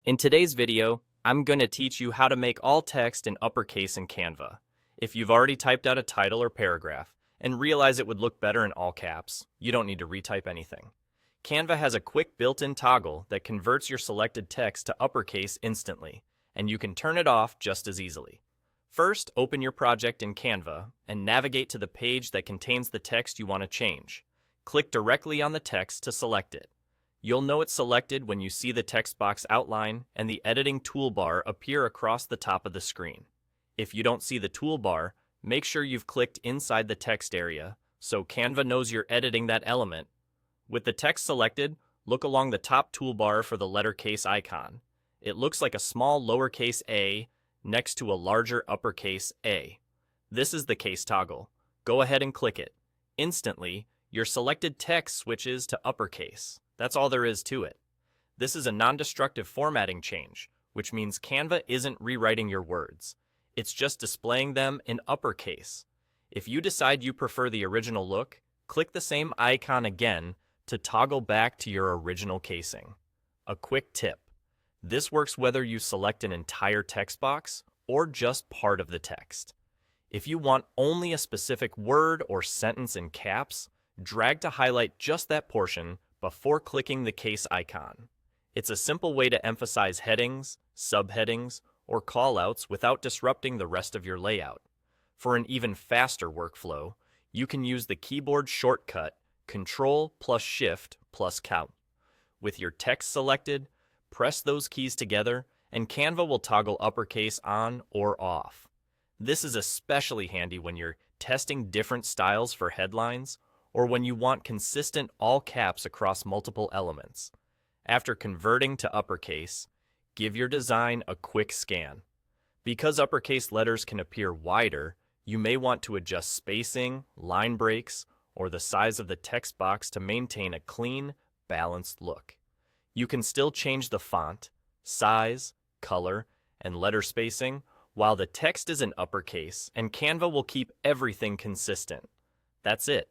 In today's video, I'm going to teach you how to make all text in uppercase in Canva. If you've already typed out a title or paragraph and realize it would look better in all caps, you don't need to retype anything. Canva has a quick built-in toggle that converts your selected text to uppercase instantly, and you can turn it off just as easily. First, open your project in Canva and navigate to the page that contains the text you want to change. Click directly on the text to select it. You'll know it's selected when you see the text box outline and the editing toolbar appear across the top of the screen. If you don't see the toolbar, make sure you've clicked inside the text area so Canva knows you're editing that element. With the text selected, look along the top toolbar for the letter case icon. It looks like a small lowercase a next to a larger uppercase A. This is the case toggle. Go ahead and click it. Instantly, your selected text switches to uppercase. That's all there is to it. This is a non-destructive formatting change, which means Canva isn't rewriting your words. It's just displaying them in uppercase. If you decide you prefer the original look, click the same icon again to toggle back to your original casing. A quick tip. This works whether you select an entire text box or just part of the text. If you want only a specific word or sentence in caps, drag to highlight just that portion before clicking the case icon. It's a simple way to emphasize headings, subheadings, or callouts without disrupting the rest of your layout. For an even faster workflow, you can use the keyboard shortcut Ctrl+Shift+Count. With your text selected, press those keys together and Canva will toggle uppercase on or off. This is especially handy when you're testing different styles for headlines or when you want consistent all caps across multiple elements. After converting to uppercase, give your design a quick scan. Because uppercase letters can appear wider, you may want to adjust spacing, line breaks, or the size of the text box to maintain a clean, balanced look. You can still change the font, size, color, and letter spacing while the text is in uppercase, and Canva will keep everything consistent. That's it.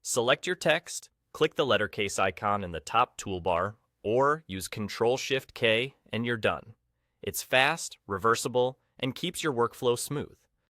Select your text, click the letter case icon in the top toolbar, or use Ctrl+Shift+K and you're done. It's fast, reversible, and keeps your workflow smooth.